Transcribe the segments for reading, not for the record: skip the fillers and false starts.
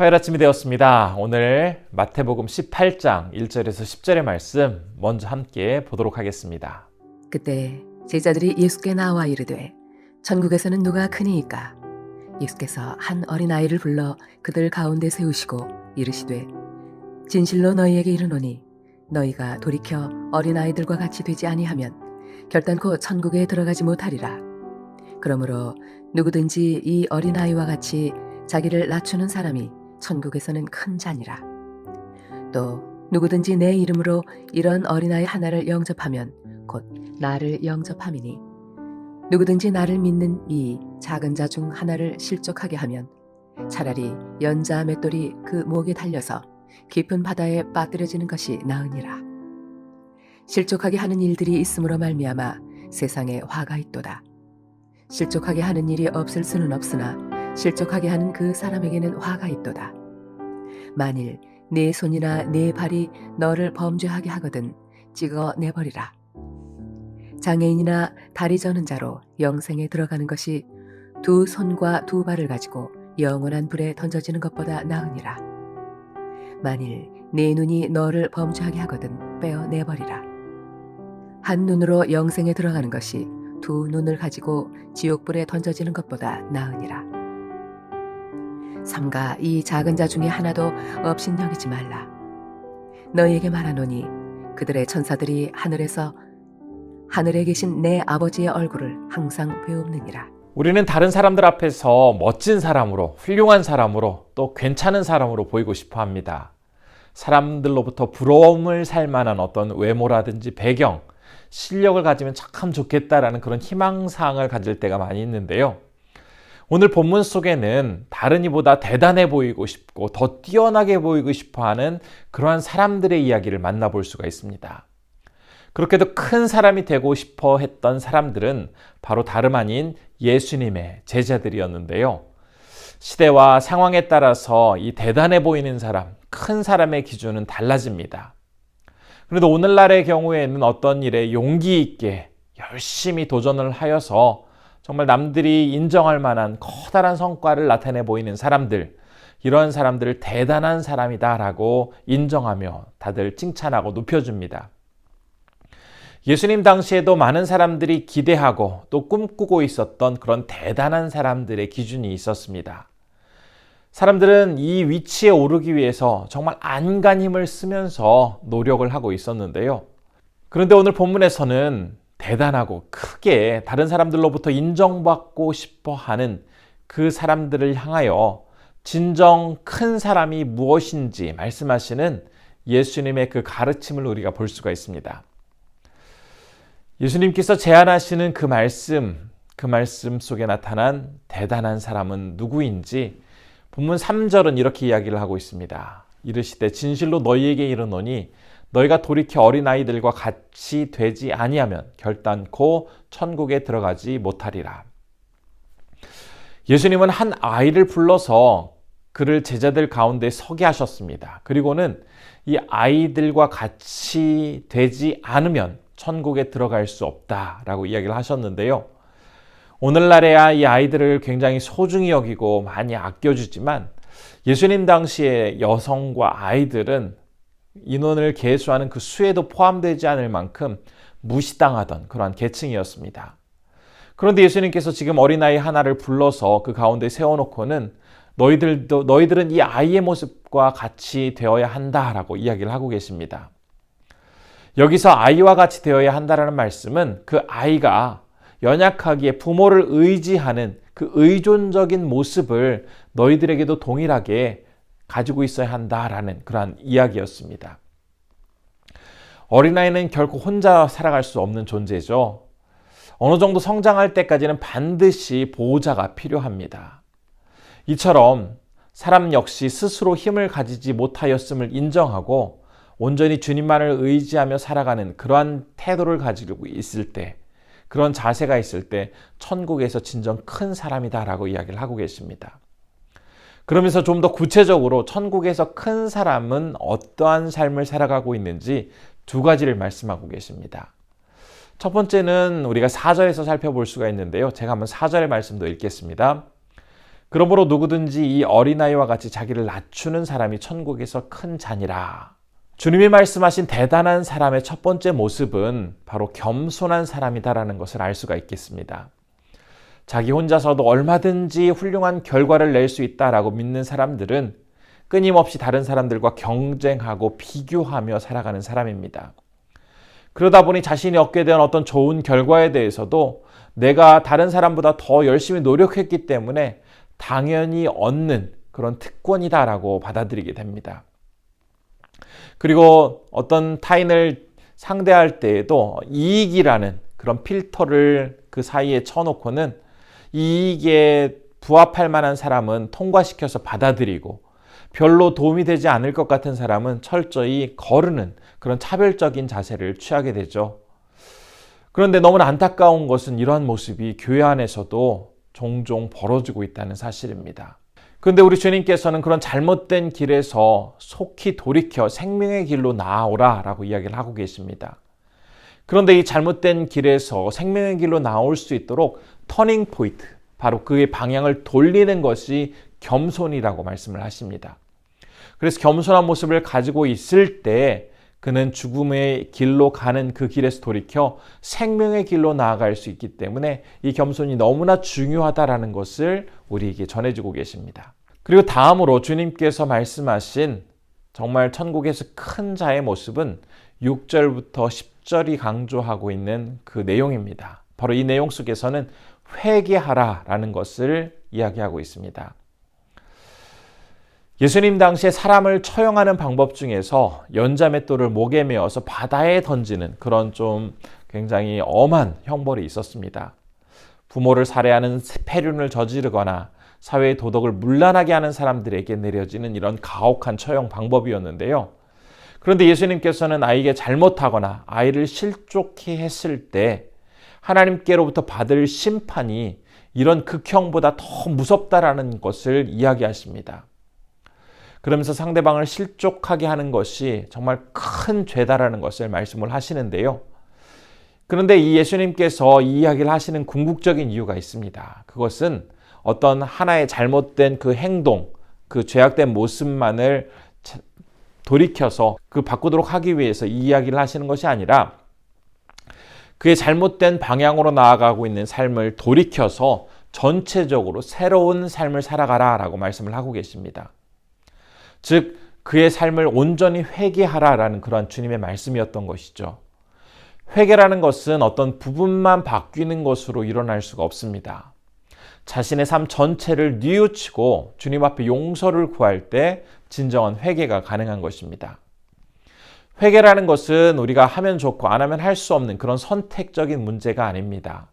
화요일 아침이 되었습니다. 오늘 마태복음 18장 1절에서 10절의 말씀 먼저 함께 보도록 하겠습니다. 그때 제자들이 예수께 나와 이르되 천국에서는 누가 크니이까? 예수께서 한 어린아이를 불러 그들 가운데 세우시고 이르시되 진실로 너희에게 이르노니 너희가 돌이켜 어린아이들과 같이 되지 아니하면 결단코 천국에 들어가지 못하리라. 그러므로 누구든지 이 어린아이와 같이 자기를 낮추는 사람이 천국에서는 큰 자니라. 또 누구든지 내 이름으로 이런 어린아이 하나를 영접하면 곧 나를 영접함이니 누구든지 나를 믿는 이 작은 자 중 하나를 실족하게 하면 차라리 연자 맷돌이 그 목에 달려서 깊은 바다에 빠뜨려지는 것이 나으니라. 실족하게 하는 일들이 있음으로 말미암아 세상에 화가 있도다. 실족하게 하는 일이 없을 수는 없으나 실족하게 하는 그 사람에게는 화가 있도다. 만일 네 손이나 네 발이 너를 범죄하게 하거든 찍어 내버리라. 장애인이나 다리 저는 자로 영생에 들어가는 것이 두 손과 두 발을 가지고 영원한 불에 던져지는 것보다 나으니라. 만일 네 눈이 너를 범죄하게 하거든 빼어 내버리라. 한 눈으로 영생에 들어가는 것이 두 눈을 가지고 지옥불에 던져지는 것보다 나으니라. 삼가 이 작은 자 중에 하나도 없인 여기지 말라. 너희에게 말하노니 그들의 천사들이 하늘에 계신 내 아버지의 얼굴을 항상 배웁느니라. 우리는 다른 사람들 앞에서 멋진 사람으로, 훌륭한 사람으로, 또 괜찮은 사람으로 보이고 싶어 합니다. 사람들로부터 부러움을 살 만한 어떤 외모라든지 배경, 실력을 가지면 참 좋겠다라는 그런 희망사항을 가질 때가 많이 있는데요. 오늘 본문 속에는 다른 이보다 대단해 보이고 싶고 더 뛰어나게 보이고 싶어하는 그러한 사람들의 이야기를 만나볼 수가 있습니다. 그렇게도 큰 사람이 되고 싶어 했던 사람들은 바로 다름 아닌 예수님의 제자들이었는데요. 시대와 상황에 따라서 이 대단해 보이는 사람, 큰 사람의 기준은 달라집니다. 그런데 오늘날의 경우에는 어떤 일에 용기 있게 열심히 도전을 하여서 정말 남들이 인정할 만한 커다란 성과를 나타내 보이는 사람들, 이런 사람들을 대단한 사람이다라고 인정하며 다들 칭찬하고 높여줍니다. 예수님 당시에도 많은 사람들이 기대하고 또 꿈꾸고 있었던 그런 대단한 사람들의 기준이 있었습니다. 사람들은 이 위치에 오르기 위해서 정말 안간힘을 쓰면서 노력을 하고 있었는데요. 그런데 오늘 본문에서는 대단하고 크게 다른 사람들로부터 인정받고 싶어 하는 그 사람들을 향하여 진정 큰 사람이 무엇인지 말씀하시는 예수님의 그 가르침을 우리가 볼 수가 있습니다. 예수님께서 제안하시는 그 말씀 속에 나타난 대단한 사람은 누구인지 본문 3절은 이렇게 이야기를 하고 있습니다. 이르시되 진실로 너희에게 이르노니 너희가 돌이켜 어린아이들과 같이 되지 아니하면 결단코 천국에 들어가지 못하리라. 예수님은 한 아이를 불러서 그를 제자들 가운데 서게 하셨습니다. 그리고는 이 아이들과 같이 되지 않으면 천국에 들어갈 수 없다라고 이야기를 하셨는데요. 오늘날에야 이 아이들을 굉장히 소중히 여기고 많이 아껴주지만 예수님 당시의 여성과 아이들은 인원을 계수하는 그 수에도 포함되지 않을 만큼 무시당하던 그러한 계층이었습니다. 그런데 예수님께서 지금 어린아이 하나를 불러서 그 가운데 세워놓고는 너희들은 이 아이의 모습과 같이 되어야 한다라고 이야기를 하고 계십니다. 여기서 아이와 같이 되어야 한다라는 말씀은 그 아이가 연약하기에 부모를 의지하는 그 의존적인 모습을 너희들에게도 동일하게 가지고 있어야 한다라는 그러한 이야기였습니다. 어린아이는 결코 혼자 살아갈 수 없는 존재죠. 어느 정도 성장할 때까지는 반드시 보호자가 필요합니다. 이처럼 사람 역시 스스로 힘을 가지지 못하였음을 인정하고 온전히 주님만을 의지하며 살아가는 그러한 태도를 가지고 있을 때, 그런 자세가 있을 때 천국에서 진정 큰 사람이다라고 이야기를 하고 계십니다. 그러면서 좀 더 구체적으로 천국에서 큰 사람은 어떠한 삶을 살아가고 있는지 두 가지를 말씀하고 계십니다. 첫 번째는 우리가 4절에서 살펴볼 수가 있는데요. 제가 한번 4절의 말씀도 읽겠습니다. 그러므로 누구든지 이 어린아이와 같이 자기를 낮추는 사람이 천국에서 큰 자니라. 주님이 말씀하신 대단한 사람의 첫 번째 모습은 바로 겸손한 사람이다라는 것을 알 수가 있겠습니다. 자기 혼자서도 얼마든지 훌륭한 결과를 낼 수 있다라고 믿는 사람들은 끊임없이 다른 사람들과 경쟁하고 비교하며 살아가는 사람입니다. 그러다 보니 자신이 얻게 된 어떤 좋은 결과에 대해서도 내가 다른 사람보다 더 열심히 노력했기 때문에 당연히 얻는 그런 특권이다라고 받아들이게 됩니다. 그리고 어떤 타인을 상대할 때에도 이익이라는 그런 필터를 그 사이에 쳐놓고는 이익에 부합할 만한 사람은 통과시켜서 받아들이고 별로 도움이 되지 않을 것 같은 사람은 철저히 거르는 그런 차별적인 자세를 취하게 되죠. 그런데 너무나 안타까운 것은 이러한 모습이 교회 안에서도 종종 벌어지고 있다는 사실입니다. 그런데 우리 주님께서는 그런 잘못된 길에서 속히 돌이켜 생명의 길로 나아오라 라고 이야기를 하고 계십니다. 그런데 이 잘못된 길에서 생명의 길로 나올 수 있도록 터닝 포인트, 바로 그의 방향을 돌리는 것이 겸손이라고 말씀을 하십니다. 그래서 겸손한 모습을 가지고 있을 때 그는 죽음의 길로 가는 그 길에서 돌이켜 생명의 길로 나아갈 수 있기 때문에 이 겸손이 너무나 중요하다라는 것을 우리에게 전해주고 계십니다. 그리고 다음으로 주님께서 말씀하신 정말 천국에서 큰 자의 모습은 6절부터 10절이 강조하고 있는 그 내용입니다. 바로 이 내용 속에서는 회개하라라는 것을 이야기하고 있습니다. 예수님 당시에 사람을 처형하는 방법 중에서 연자맷돌을 목에 메어서 바다에 던지는 그런 좀 굉장히 엄한 형벌이 있었습니다. 부모를 살해하는 폐륜을 저지르거나 사회의 도덕을 문란하게 하는 사람들에게 내려지는 이런 가혹한 처형 방법이었는데요. 그런데 예수님께서는 아이에게 잘못하거나 아이를 실족해 했을 때 하나님께로부터 받을 심판이 이런 극형보다 더 무섭다라는 것을 이야기하십니다. 그러면서 상대방을 실족하게 하는 것이 정말 큰 죄다라는 것을 말씀을 하시는데요. 그런데 이 예수님께서 이 이야기를 하시는 궁극적인 이유가 있습니다. 그것은 어떤 하나의 잘못된 그 행동, 그 죄악된 모습만을 돌이켜서 그 바꾸도록 하기 위해서 이 이야기를 하시는 것이 아니라 그의 잘못된 방향으로 나아가고 있는 삶을 돌이켜서 전체적으로 새로운 삶을 살아가라라고 말씀을 하고 계십니다. 즉 그의 삶을 온전히 회개하라라는 그러한 주님의 말씀이었던 것이죠. 회개라는 것은 어떤 부분만 바뀌는 것으로 일어날 수가 없습니다. 자신의 삶 전체를 뉘우치고 주님 앞에 용서를 구할 때 진정한 회개가 가능한 것입니다. 회개라는 것은 우리가 하면 좋고 안 하면 할 수 없는 그런 선택적인 문제가 아닙니다.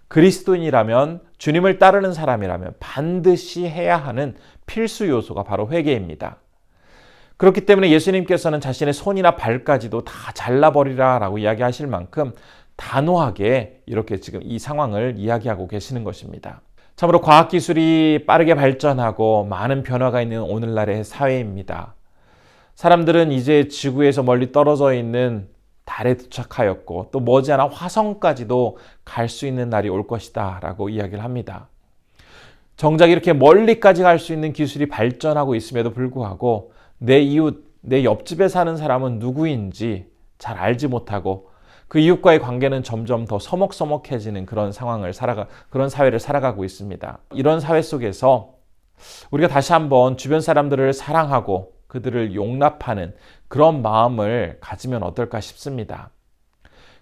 그리스도인이라면, 주님을 따르는 사람이라면 반드시 해야 하는 필수 요소가 바로 회개입니다. 그렇기 때문에 예수님께서는 자신의 손이나 발까지도 다 잘라버리라 라고 이야기하실 만큼 단호하게 이렇게 지금 이 상황을 이야기하고 계시는 것입니다. 참으로 과학기술이 빠르게 발전하고 많은 변화가 있는 오늘날의 사회입니다. 사람들은 이제 지구에서 멀리 떨어져 있는 달에 도착하였고 또 머지않아 화성까지도 갈 수 있는 날이 올 것이다 라고 이야기를 합니다. 정작 이렇게 멀리까지 갈 수 있는 기술이 발전하고 있음에도 불구하고 내 이웃, 내 옆집에 사는 사람은 누구인지 잘 알지 못하고 그 이웃과의 관계는 점점 더 서먹서먹해지는 그런 그런 사회를 살아가고 있습니다. 이런 사회 속에서 우리가 다시 한번 주변 사람들을 사랑하고 그들을 용납하는 그런 마음을 가지면 어떨까 싶습니다.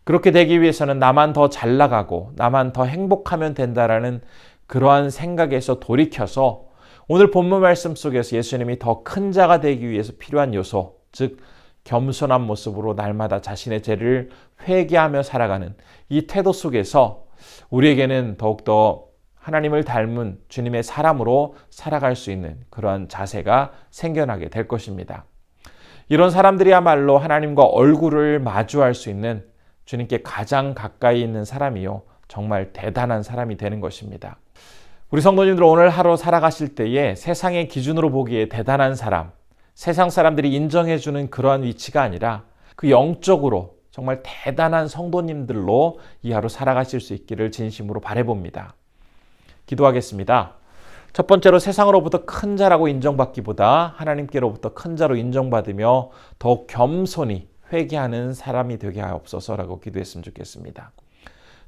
그렇게 되기 위해서는 나만 더 잘 나가고 나만 더 행복하면 된다라는 그러한 생각에서 돌이켜서 오늘 본문 말씀 속에서 예수님이 더 큰 자가 되기 위해서 필요한 요소, 즉 겸손한 모습으로 날마다 자신의 죄를 회개하며 살아가는 이 태도 속에서 우리에게는 더욱더 하나님을 닮은 주님의 사람으로 살아갈 수 있는 그러한 자세가 생겨나게 될 것입니다. 이런 사람들이야말로 하나님과 얼굴을 마주할 수 있는 주님께 가장 가까이 있는 사람이요, 정말 대단한 사람이 되는 것입니다. 우리 성도님들 오늘 하루 살아가실 때에 세상의 기준으로 보기에 대단한 사람, 세상 사람들이 인정해주는 그러한 위치가 아니라 그 영적으로 정말 대단한 성도님들로 이 하루 살아가실 수 있기를 진심으로 바라봅니다. 기도하겠습니다. 첫 번째로 세상으로부터 큰 자라고 인정받기보다 하나님께로부터 큰 자로 인정받으며 더욱 겸손히 회개하는 사람이 되게 하옵소서라고 기도했으면 좋겠습니다.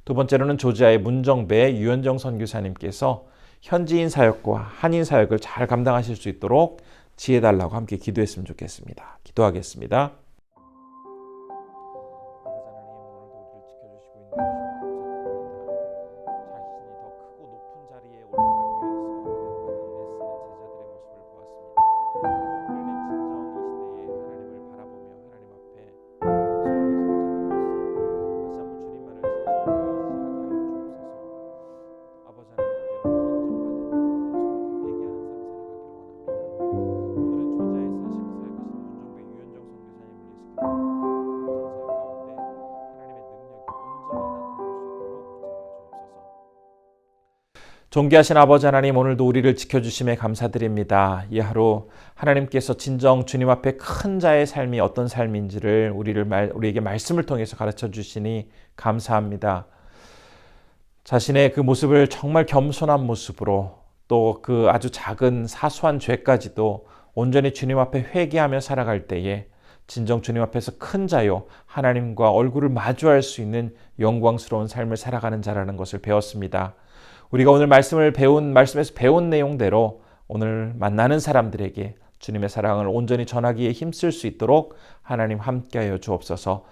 두 번째로는 조지아의 문정배 유현정 선교사님께서 현지인 사역과 한인 사역을 잘 감당하실 수 있도록 지혜 달라고 함께 기도했으면 좋겠습니다. 기도하겠습니다. 존귀하신 아버지 하나님, 오늘도 우리를 지켜주심에 감사드립니다. 이 하루 하나님께서 진정 주님 앞에 큰 자의 삶이 어떤 삶인지를 우리에게 말씀을 통해서 가르쳐 주시니 감사합니다. 자신의 그 모습을 정말 겸손한 모습으로 또 그 아주 작은 사소한 죄까지도 온전히 주님 앞에 회개하며 살아갈 때에 진정 주님 앞에서 큰 자요 하나님과 얼굴을 마주할 수 있는 영광스러운 삶을 살아가는 자라는 것을 배웠습니다. 우리가 오늘 말씀에서 배운 내용대로 오늘 만나는 사람들에게 주님의 사랑을 온전히 전하기에 힘쓸 수 있도록 하나님 함께하여 주옵소서.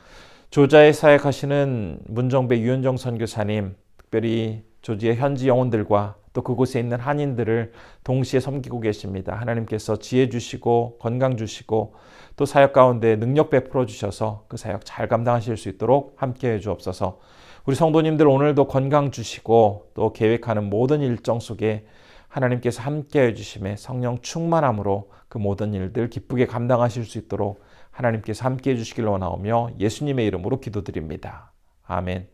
조지아에 사역하시는 문정배 유현정 선교사님, 특별히 조지아 현지 영혼들과 또 그곳에 있는 한인들을 동시에 섬기고 계십니다. 하나님께서 지혜 주시고 건강 주시고 또 사역 가운데 능력 베풀어 주셔서 그 사역 잘 감당하실 수 있도록 함께해 주옵소서. 우리 성도님들 오늘도 건강 주시고 또 계획하는 모든 일정 속에 하나님께서 함께해 주심에 성령 충만함으로 그 모든 일들 기쁘게 감당하실 수 있도록 하나님께서 함께해 주시길 원하오며 예수님의 이름으로 기도드립니다. 아멘.